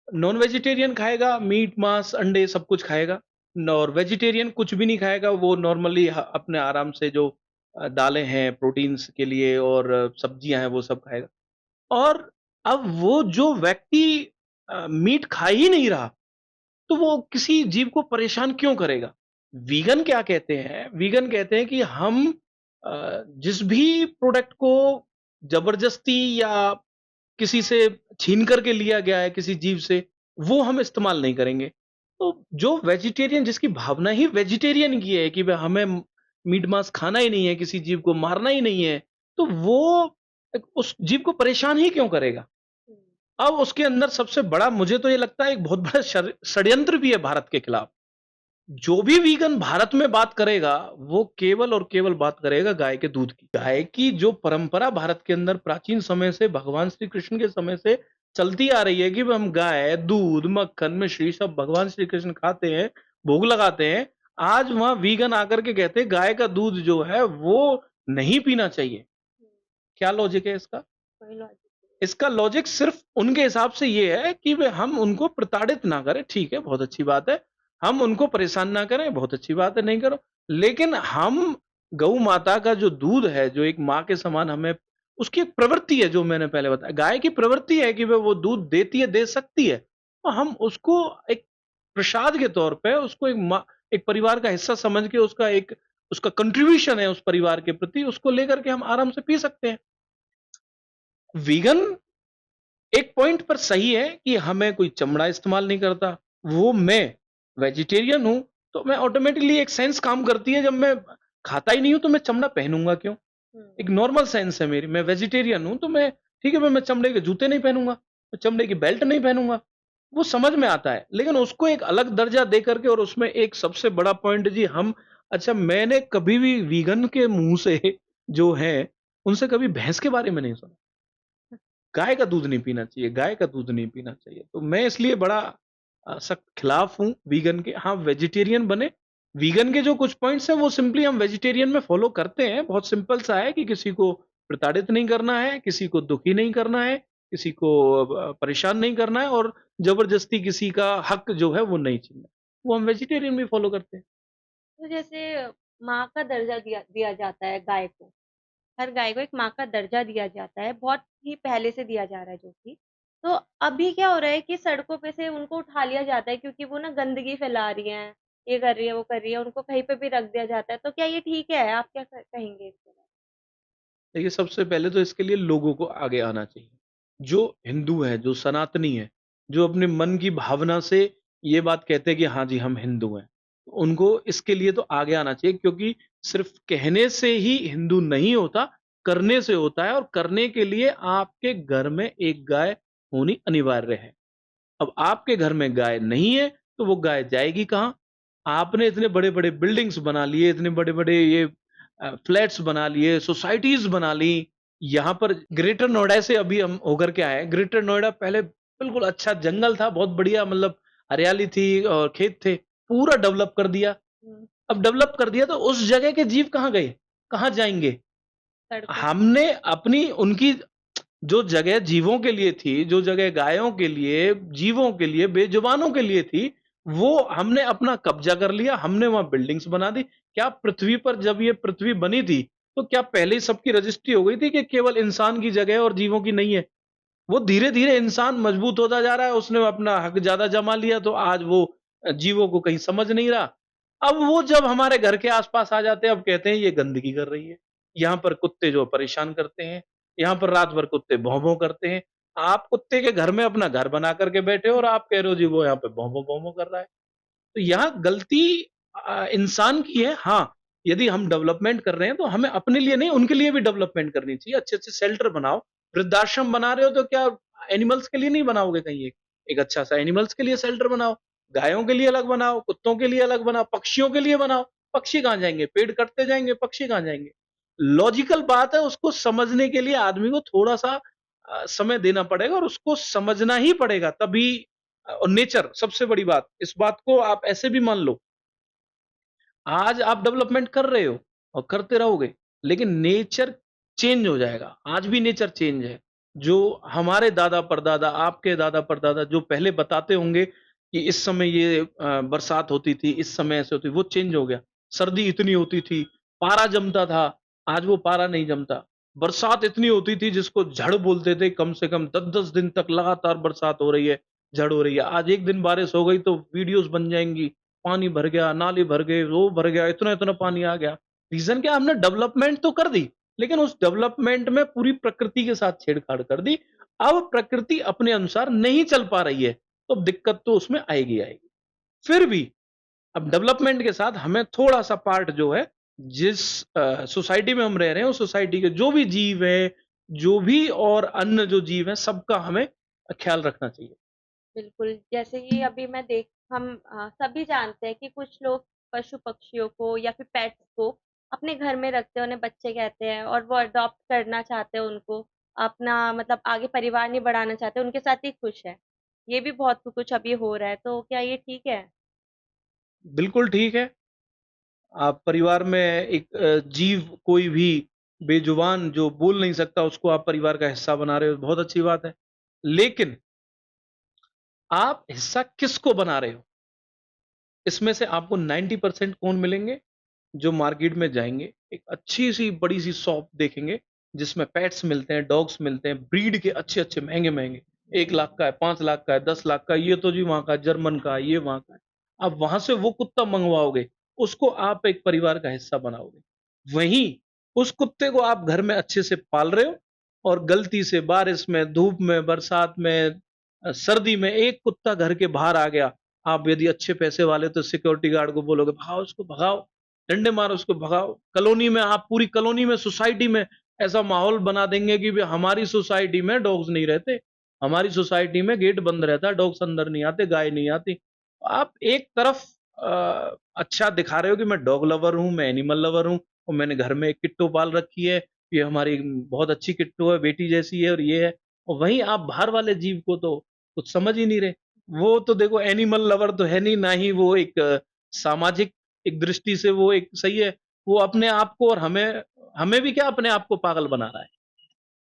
नॉन वेजिटेरियन खाएगा मीट, मांस, अंडे सब कुछ खाएगा। और वेजिटेरियन कुछ भी नहीं खाएगा, वो नॉर्मली अपने आराम से जो दालें हैं प्रोटीन्स के लिए और सब्जियां हैं वो सब खाएगा। और अब वो जो व्यक्ति मीट खा ही नहीं रहा, तो वो किसी जीव को परेशान क्यों करेगा? वीगन क्या कहते हैं? वीगन कहते हैं कि हम जिस भी प्रोडक्ट को ज़बरदस्ती या किसी से छीन कर के लिया गया है किसी जीव से, वो हम इस्तेमाल नहीं करेंगे। तो जो वेजिटेरियन जिसकी भावना ही वेजिटेरियन की है कि भई हमें मीट मांस खाना ही नहीं है, किसी जीव को मारना ही नहीं है, तो वो उस जीव को परेशान ही क्यों करेगा? हुँ। अब उसके अंदर सबसे बड़ा मुझे तो ये लगता है एक बहुत बड़ा षड्यंत्र भी है भारत के खिलाफ। जो भी वीगन भारत में बात करेगा, वो केवल और केवल बात करेगा गाय के दूध की। गाय की जो परंपरा भारत के अंदर प्राचीन समय से भगवान श्री कृष्ण के समय से चलती आ रही है कि हम गाय, दूध, मक्खन, मिश्री सब भगवान श्री कृष्ण खाते हैं, भोग लगाते हैं। आज वहाँ वीगन आकर के कहते हैं गाय का दूध जो है वो नहीं पीना चाहिए। हुँ, क्या लॉजिक है इसका? कोई लॉजिक नहीं। इसका लॉजिक सिर्फ़ उनके हिसाब से ये है कि भई हम उनको प्रताड़ित ना करें, ठीक है, बहुत अच्छी बात है। हम उनको परेशान ना करें, बहुत अच्छी बात है, नहीं करो। लेकिन हम गऊ माता का जो दूध है, जो एक माँ के समान हमें उसकी एक प्रवृत्ति है जो मैंने पहले बताया। गाय की प्रवृत्ति है कि भई वो दूध देती है, दे सकती है। तो हम उसको एक प्रसाद के तौर पे उसको एक परिवार का हिस्सा समझ के उसका कंट्रीब्यूशन है उस परिवार के प्रति, उसको लेकर के हम आराम से पी सकते हैं। वीगन एक पॉइंट पर सही है कि हमें कोई चमड़ा इस्तेमाल नहीं करता। वो मैं वेजिटेरियन हूँ, तो मैं ऑटोमैटिकली एक सेंस काम करती है जब मैं खाता ही नहीं हूँ तो मैं चमड़ा पहनूँगा क्यों? हुँ, एक नॉर्मल सेंस है मेरी, मैं वेजिटेरियन हूँ तो मैं ठीक है मैं चमड़े के जूते नहीं पहनूँगा, मैं चमड़े की बेल्ट नहीं पहनूँगा। वो समझ में आता है, लेकिन उसको एक अलग दर्जा दे कर के और उसमें एक सबसे बड़ा पॉइंट जी हम अच्छा मैंने कभी भी वीगन के मुँह से जो है, उनसे कभी भैंस के बारे में नहीं सुना। गाय का दूध नहीं पीना चाहिए, गाय का दूध नहीं पीना चाहिए। तो मैं इसलिए बड़ा सख्त खिलाफ हूँ वीगन के। हाँ, वेजिटेरियन बने। वीगन के जो कुछ पॉइंट्स हैं वो सिंपली हम वेजिटेरियन में फ़ॉलो करते हैं। बहुत सिंपल सा है कि किसी को प्रताड़ित नहीं करना है, किसी को दुखी नहीं करना है, किसी को परेशान नहीं करना है और ज़बरदस्ती किसी का हक जो है वो नहीं छीनना है। वो हम वेजिटेरियन में फ़ॉलो करते हैं। तो जैसे माँ का दर्जा दिया दिया जाता है गाय को, हर गाय को एक माँ का दर्जा दिया जाता है, बहुत ही पहले से दिया जा रहा है जो कि। तो अभी क्या हो रहा है कि सड़कों पे से उनको उठा लिया जाता है क्योंकि वो ना गंदगी फैला रही हैं, ये कर रही है, वो कर रही है, उनको कहीं पे भी रख दिया जाता है। तो क्या ये ठीक है? आप क्या कहेंगे इसके बारे देखिए, सबसे पहले तो इसके लिए लोगों को आगे आना चाहिए। जो हिंदू है, जो सनातनी है, जो अपने मन की भावना से ये बात कहते हैं कि हाँ जी, हम हिंदू हैं। उनको इसके लिए तो आगे आना चाहिए क्योंकि सिर्फ़ कहने से ही हिंदू नहीं होता, करने से होता है और करने के लिए आपके घर में एक गाय होनी अनिवार्य है। अब आपके घर में गाय नहीं है, तो वो गाय जाएगी कहाँ? आपने इतने बड़े-बड़े बिल्डिंग्स बना लिए, इतने बड़े-बड़े ये फ्लैट्स बना लिए, सोसाइटीज़ बना ली। यहाँ पर ग्रेटर नोएडा से अभी हम होकर के आए हैं। ग्रेटर नोएडा पहले बिल्कुल अच्छा जंगल था, बहुत बढ़िया मतलब हरियाली थी और खेत थे। पूरा डेवलप कर दिया। में? अब डेवलप कर दिया तो उस जगह के जीव कहाँ गए? कहाँ जाएँगे? सड़कों पे। हमने अपनी उनकी जो जगह जीवों के लिए थी, जो जगह गायों के लिए, जीवों के लिए, बेजुबानों के लिए थी, वो हमने अपना कब्ज़ा कर लिया, हमने वहाँ बिल्डिंग्स बना दी। क्या पृथ्वी पर जब ये पृथ्वी बनी थी, तो क्या पहले ही सबकी रजिस्ट्री हो गई थी कि केवल इंसान की जगह है और जीवों की नहीं है? वो धीरे-धीरे इंसान मजबूत होता जा रहा है, उसने अपना हक ज़्यादा जमा लिया तो आज वो जीवों को कहीं समझ नहीं रहा। अब वो जब हमारे घर के आस-पास आ जाते हैं, अब कहते हैं ये गंदगी कर रही है। यहाँ पर कुत्ते जो परेशान करते हैं, यहाँ पर रात भर कुत्ते भौं-भौं करते हैं। आप कुत्ते के घर में अपना घर बना कर के बैठे हो और आप कह रहे हो जी वो यहाँ पे भौं-भौं, भौं-भौं कर रहा है। तो यहाँ गलती इंसान की है। हाँ, यदि हम डेवलपमेंट कर रहे हैं तो हमें अपने लिए नहीं उनके लिए भी डेवलपमेंट करनी चाहिए। अच्छे-अच्छे शेल्टर बनाओ, वृद्धाश्रम बना रहे हो तो क्या एनिमल्स के लिए नहीं बनाओगे कहीं एक? एक अच्छा-सा एनिमल्स के लिए शेल्टर बनाओ, गायों के लिए अलग बनाओ, कुत्तों के लिए अलग बनाओ, पक्षियों के लिए बनाओ। पक्षी कहाँ जाएँगे? पेड़ कटते जाएँगे, पक्षी कहाँ जाएँगे? लॉजिकल बात है उसको समझने के लिए आदमी को थोड़ा-सा समय देना पड़ेगा और उसको समझना ही पड़ेगा तभी और नेचर सबसे बड़ी बात, इस बात को आप ऐसे भी मान लो, आज आप डेवलपमेंट कर रहे हो और करते रहोगे, लेकिन नेचर चेंज हो जाएगा। आज भी नेचर चेंज है। जो हमारे दादा-परदादा, आपके दादा-परदादा जो पहले बताते होंगे कि इस समय ये बरसात होती थी, इस समय ऐसे होती, वो चेंज हो गया। सर्दी इतनी होती थी, पारा जमता था, आज वो पारा नहीं जमता। बरसात इतनी होती थी जिसको झड़ बोलते थे, कम से कम 10-10 दिन तक लगातार बरसात हो रही है, झड़ हो रही है। आज एक दिन बारिश हो गई तो वीडियोज़ बन जाएँगी, पानी भर गया, नाले भर गए, वो भर गया, इतना-इतना पानी आ गया। रीज़न क्या है हमने डेवलपमेंट तो कर दी, लेकिन उस डेवलपमेंट में पूरी प्रकृति के साथ छेड़छाड़ कर दी। अब प्रकृति अपने अनुसार नहीं चल पा रही है, तो दिक्कत तो उसमें आएगी आएगी। फिर भी अब डेवलपमेंट के साथ हमें थोड़ा-सा पार्ट जो है, जिस सोसाइटी में हम रह रहे हैं, उस सोसाइटी के जो भी जीव हैं, जो भी और अन्य जो जीव हैं, सबका हमें ख़्याल रखना चाहिए। बिल्कुल, जैसे कि अभी मैं देख हम सभी जानते हैं कि कुछ लोग पशु-पक्षियों को या फिर पेट्स को अपने घर में रखते हैं, उन्हें बच्चे कहते हैं और वो अडॉप्ट करना चाहते हैं उनको, अपना मतलब आगे परिवार नहीं बढ़ाना चाहते, उनके साथ ही खुश है। ये भी बहुत कुछ अभी हो रहा है, तो क्या ये ठीक है? बिल्कुल ठीक है। आप परिवार में एक जीव कोई भी बेजुबान जो बोल नहीं सकता उसको आप परिवार का हिस्सा बना रहे हो, बहुत अच्छी बात है। लेकिन आप हिस्सा किसको बना रहे हो? इसमें से आपको 90% कौन मिलेंगे? जो मार्केट में जाएँगे, एक अच्छी-सी बड़ी-सी शॉप देखेंगे, जिसमें पेट्स मिलते हैं, डॉग्स मिलते हैं, ब्रीड के अच्छे-अच्छे महँगे-महँगे, 1 लाख का है, 5 लाख का है, 10 लाख का है, ये तो जी वहाँ का जर्मन का है, ये वहाँ का है। आप वहाँ से वो कुत्ता मँगवाओगे, उसको आप एक परिवार का हिस्सा बनाओगे। वहीं उस कुत्ते को आप घर में अच्छे से पाल रहे हो और गलती से बारिश में, धूप में, बरसात में सर्दी में एक कुत्ता घर के बाहर आ गया, आप यदि अच्छे पैसे वाले तो सिक्योरिटी गार्ड को बोलोगे, "भगाओ उसको, भगाओ।" डंडे मारो उसको भगाओ। कॉलोनी में आप पूरी कॉलोनी में, सोसाइटी में ऐसा माहौल बना देंगे कि भई हमारी सोसाइटी में डॉग्स नहीं रहते। हमारी सोसाइटी में गेट बंद रहता है, डॉग्स अंदर नहीं आते, गाय नहीं आती। आप एक तरफ अच्छा दिखा रहे हो कि मैं डॉग लवर हूँ, मैं एनिमल लवर हूँ और मैंने घर में एक किट्टू पाल रखी है। ये हमारी बहुत अच्छी किट्टू है, बेटी जैसी है और ये है। और वहीं आप बाहर वाले जीव को तो कुछ समझ ही नहीं रहे। वो तो देखो एनिमल लवर तो है नहीं, ना ही वो एक सामाजिक एक दृष्टि से वो एक सही है, वो अपने आप को और हमें हमें भी क्या अपने आप को पागल बना रहा है।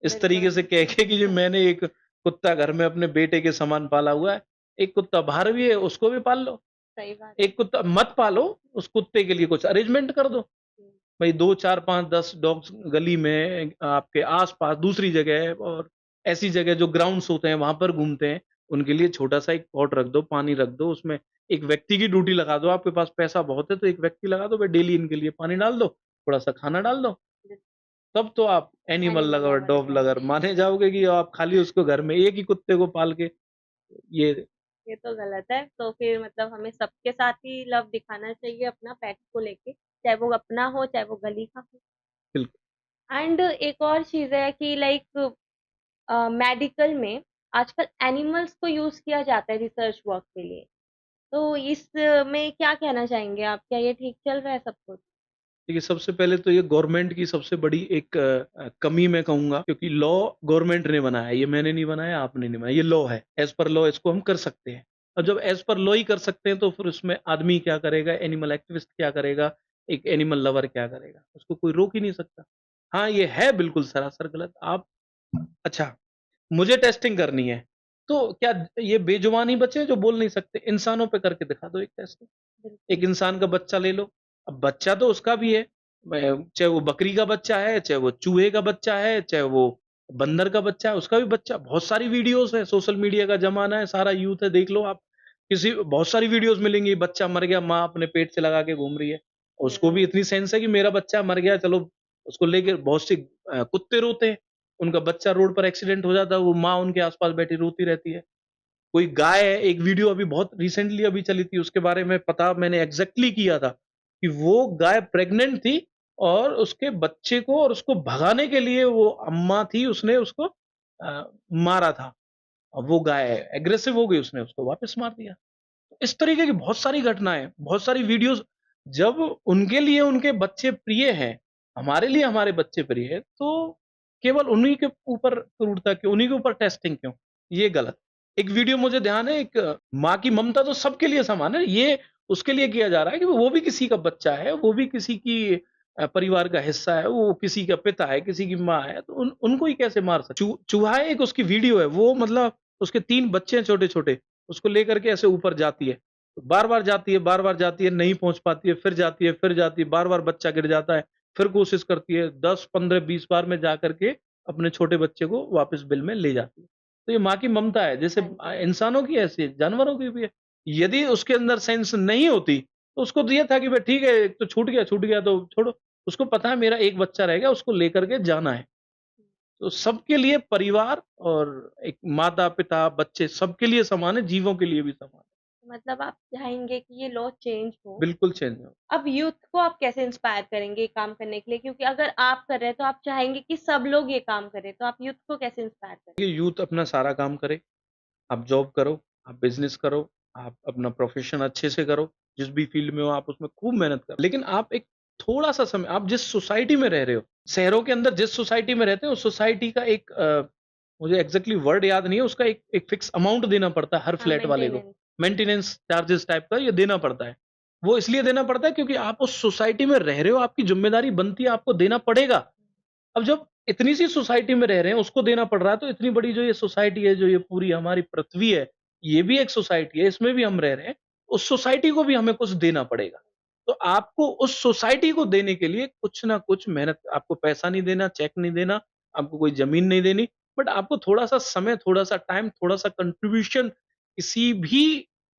इस तरीके बिल्कुल, से कह के कि जी मैंने एक कुत्ता घर में अपने बेटे के समान पाला हुआ है, एक कुत्ता बाहर भी है उसको भी पाल लो, सही बात है। एक कुत्ता मत पालो, उस कुत्ते के लिए कुछ अरेंजमेंट कर दो। हुँ, भई 2, 4, 5, 10 डॉग्स गली में आपके आस-पास दूसरी जगह और ऐसी जगह जो ग्राउंड्स होते हैं वहाँ पर घूमते हैं, उनके लिए छोटा-सा एक पॉट रख दो, पानी रख दो, उसमें एक व्यक्ति की ड्यूटी लगा दो, आपके पास पैसा बहुत है तो एक व्यक्ति लगा दो, भई डेली इनके लिए पानी डाल दो, थोड़ा-सा खाना डाल दो, बिल तब तो आप animal animal lover, lover dog है। लवर माने जाओगे कि आप खाली उसको घर में एक ही कुत्ते को पाल के ये ये तो गलत है, तो फिर मतलब हमें सबके साथ ही लव दिखाना चाहिए अपना पेट्स को लेके, चाहे वो अपना हो, चाहे वो गली का हो। बिल्कुल। एंड एक और चीज़ है कि लाइक मेडिकल में आजकल एनिमल्स को यूज़ किया जाता है रिसर्च वर्क के लिए। तो इसमें क्या कहना चाहेंगे आप? क्या ये ठीक चल रहा है सब कुछ? देखिए, सबसे पहले तो ये गवर्नमेंट की सबसे बड़ी एक कमी मैं कहूँगा क्योंकि लॉ गवर्नमेंट ने बनाया है, ये मैंने नहीं बनाया, आपने नहीं बनाया, ये लॉ है। एज़ पर लॉ इसको हम कर सकते हैं। और जब एज़ पर लॉ ही कर सकते हैं तो फिर उसमें आदमी क्या करेगा, एनिमल एक्टिविस्ट क्या करेगा, एक एनिमल लवर क्या करेगा? उसको कोई रोक ही नहीं सकता। हाँ, ये है बिल्कुल सरासर गलत। आप अच्छा, मुझे टेस्टिंग करनी है, तो क्या ये बेजुबान ही बचे हैं जो बोल नहीं सकते? इंसानों पे करके दिखा दो एक टेस्टिंग। एक बिल्कुल, इंसान का बच्चा ले लो, अब बच्चा तो उसका भी है, चाहे वो बकरी का बच्चा है, चाहे वो चूहे का बच्चा है, चाहे वो बंदर का बच्चा है, उसका भी बच्चा, बहुत सारी वीडियोज़ है, सोशल मीडिया का ज़माना है, सारा यूथ है, देख लो आप। किसी बहुत सारी वीडियोज़ मिलेंगी, बच्चा मर गया, माँ अपने पेट से लगा के घूम रही है। उसको भी हुँ, इतनी सेंस है कि मेरा बच्चा मर गया, चलो उसको लेके बहुत सी कुत्ते रोते हैं, उनका बच्चा रोड पर एक्सीडेंट हो जाता है, वो माँ उनके आस-पास बैठी रोती रहती है। कोई गाय है, एक वीडियो अभी बहुत रिसेंटली अभी चली थी, उसके बारे में पता मैंने एग्ज़ैक्टली किया था, कि वो गाय प्रेग्नेंट थी और उसके बच्चे को और उसको भगाने के लिए वो अम्मा थी, उसने उसको मारा था। अब वो गाय एग्रेसिव हो गई, उसने उसको वापस मार दिया। इस तरीके की बहुत सारी घटनाएँ, बहुत सारी वीडियोज़ जब उनके लिए उनके बच्चे प्रिय हैं, हमारे लिए हमारे बच्चे प्रिय हैं, तो केवल उन्हीं के ऊपर क्रूरता क्यों? उन्हीं के ऊपर टेस्टिंग क्यों? ये गलत। एक वीडियो मुझे ध्यान है, एक माँ की ममता तो सबके लिए समान है, ये उसके लिए किया जा रहा है कि वो भी किसी का बच्चा है, वो भी किसी की परिवार का हिस्सा है, वो किसी का पिता है, किसी की माँ है, तो उनको ही कैसे मार चूहा है, एक उसकी वीडियो है, वो मतलब उसके 3 बच्चे हैं छोटे-छोटे, उसको लेकर के ऐसे ऊपर जाती है। बार-बार जाती है, बार-बार जाती है, नहीं पहुँच पाती है, फिर जाती है, फिर जाती है, बार-बार बच्चा गिर जाता है, फिर कोशिश करती है, 10, 15, 20 बार में जा कर के अपने छोटे बच्चे को वापस बिल में ले जाती है। तो ये माँ की ममता है, जैसे हाँ जी। इंसानों की ऐसी है, जानवरों की भी है। यदि उसके अंदर सेंस नहीं होती, तो उसको तो ये था कि भाई ठीक है, एक तो छूट गया तो छोड़ो। उसको पता है मेरा एक बच्चा रह गया, उसको लेकर के जाना है। तो सबके लिए परिवार और एक माता-पिता, बच्चे सबके लिए समान है, जीवों के लिए भी समान है। मतलब आप चाहेंगे कि ये लॉ चेंज हो। बिल्कुल चेंज हो। अब यूथ को आप कैसे इंस्पायर करेंगे ये काम करने के लिए? क्योंकि अगर आप कर रहे हैं तो आप चाहेंगे कि सब लोग ये काम करें, तो आप यूथ को कैसे इंस्पायर करें? ये यूथ अपना सारा काम करे, आप जॉब करो, आप बिज़नेस करो, आप अपना प्रोफ़ेशन अच्छे से करो, जिस भी फ़ील्ड में हो आप उसमें खूब मेहनत करो। लेकिन आप एक थोड़ा-सा समय आप जिस सोसाइटी में रह रहे हो, शहरों के अंदर जिस सोसाइटी में रहते हो, उस सोसाइटी का एक मुझे एग्ज़ैक्टली वर्ड याद नहीं है, उसका एक एक फ़िक्स अमाउंट देना पड़ता है हर हाँ, फ्लैट वाले को। मेंटेनेंस। मेंटेनेंस चार्जेज़ टाइप का ये देना पड़ता है। वो इसलिए देना पड़ता है क्योंकि आप उस सोसाइटी में रह रहे हो, आपकी ज़िम्मेदारी बनती है, आपको देना पड़ेगा। अब जब इतनी सी सोसाइटी में रह रहे हैं, उसको देना पड़ रहा है, तो इतनी बड़ी जो ये सोसाइटी है, जो ये पूरी हमारी पृथ्वी है, ये भी एक सोसाइटी है, इसमें भी हम रह रहे हैं। उस सोसाइटी को भी हमें कुछ देना पड़ेगा। तो आपको उस सोसाइटी को देने के लिए कुछ ना कुछ मेहनत आपको पैसा नहीं देना, चेक नहीं देना, आपको कोई ज़मीन नहीं देनी, बट आपको थोड़ा-सा समय, थोड़ा-सा टाइम, थोड़ा-सा कंट्रीब्यूशन किसी भी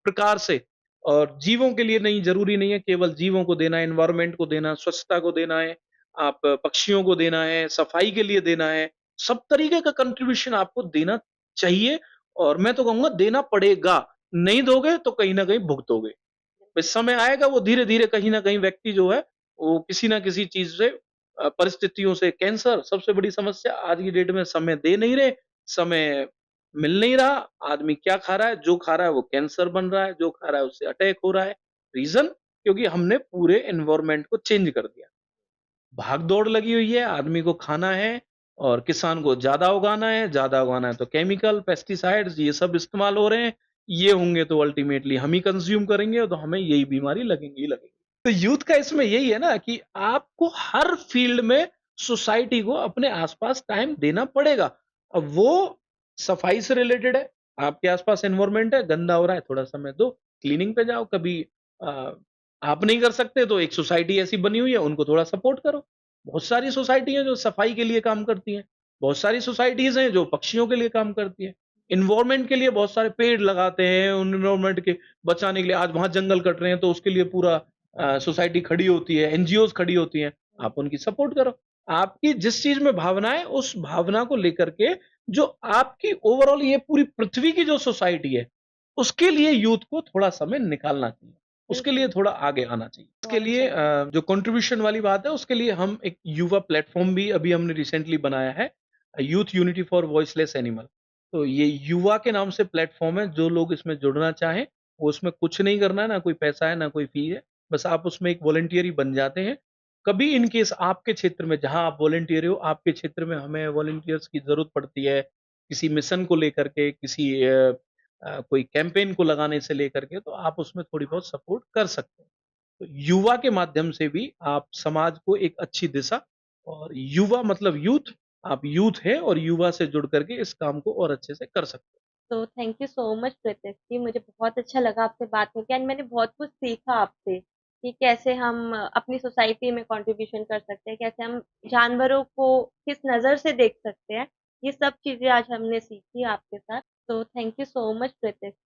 प्रकार से और जीवों के लिए नहीं, ज़रूरी नहीं है केवल जीवों को देना है, एनवायरनमेंट को देना, स्वच्छता को देना है, आप पक्षियों को देना है, सफाई के लिए देना है, सब तरीके का कंट्रीब्यूशन आपको देना चाहिए और मैं तो कहूँगा देना पड़ेगा। नहीं दोगे तो कहीं न कहीं भुगतोगे। इस समय आएगा वो धीरे-धीरे कहीं न कहीं व्यक्ति जो है, वो किसी न किसी चीज़ से परिस्थितियों से कैंसर सबसे बड़ी समस्या आज की डेट में समय दे नहीं रहे, समय मिल नहीं रहा, आदमी क्या खा रहा है, जो खा रहा है वो कैंसर बन रहा है, जो खा रहा है उससे अटैक हो रहा है। रीज़न क्योंकि हमने पूरे एनवायरनमेंट को चेंज कर दिया। भाग-दौड़ लगी हुई है, आदमी को खाना है और किसान को ज़्यादा उगाना है तो केमिकल, पेस्टिसाइड्स ये सब इस्तेमाल हो रहे हैं। ये होंगे तो अल्टीमेटली हम ही कंज़्यूम करेंगे तो हमें यही बीमारी लगेंगी ही लगेगी। तो यूथ का इसमें यही है ना कि आपको हर फ़ील्ड में सोसाइटी को अपने आस-पास टाइम देना पड़ेगा। अब वो सफाई से रिलेटेड है, आपके आस-पास एनवायरनमेंट है, गंदा हो रहा है, थोड़ा समय दो, क्लीनिंग पे जाओ कभी अ आप नहीं कर सकते तो एक सोसाइटी ऐसी बनी हुई है, उनको थोड़ा सपोर्ट करो। बहुत सारी सोसाइटी हैं जो सफाई के लिए काम करती हैं। बहुत सारी सोसाइटीज़ हैं जो पक्षियों के लिए काम करती हैं। एनवायरनमेंट के लिए बहुत सारे पेड़ लगाते हैं, उन एनवायरनमेंट के बचाने के लिए आज वहाँ जंगल कट रहे हैं तो उसके लिए पूरा सोसाइटी खड़ी होती है, एनजीओज़ खड़ी होती हैं। आप उनकी सपोर्ट करो। आपकी जिस चीज़ में भावना है, उस भावना को लेकर के जो आपकी ओवरऑल ये पूरी पृथ्वी की जो सोसाइटी है, उसके लिए यूथ को थोड़ा समय निकालना चाहिए। उसके लिए बिल्कुल, थोड़ा आगे आना चाहिए। इसके बहुत लिए अच्छा लगा। जो कंट्रीब्यूशन वाली बात है, उसके लिए हम एक युवा प्लेटफ़ॉर्म भी अभी हमने रिसेंटली बनाया है, youth unity for voiceless animal. तो ये युवा के नाम से प्लेटफ़ॉर्म है, जो लोग इसमें जुड़ना चाहें, वो उसमें कुछ नहीं करना है, ना कोई पैसा है, ना कोई फ़ी है। बस आप उसमें एक वॉलंटियर ही बन जाते हैं। कभी इन केस आपके क्षेत्र में जहाँ आप वॉलंटियर हो, आपके क्षेत्र में हमें वॉलंटियर्स की ज़रूरत पड़ती है, किसी मिशन को लेकर के, किसी कोई कैंपेन को लगाने से लेकर के, तो आप उसमें थोड़ी बहुत सपोर्ट कर सकते हैं। तो युवा के माध्यम से भी आप समाज को एक अच्छी दिशा और युवा मतलब यूथ, आप यूथ हैं और युवा से जुड़ करके इस काम को और अच्छे से कर सकते हैं। तो थैंक यू सो मच प्रतीक जी, मुझे बहुत अच्छा लगा आपसे बात करके एंड मैंने बहुत कुछ सीखा आपसे कि कैसे हम अपनी सोसाइटी में कंट्रीब्यूशन कर सकते हैं, कैसे हम जानवरों को किस नज़र से देख सकते हैं। ये सब चीज़ें आज हमने सीखी आपके साथ। तो थैंक यू सो मच प्रत्यक्ष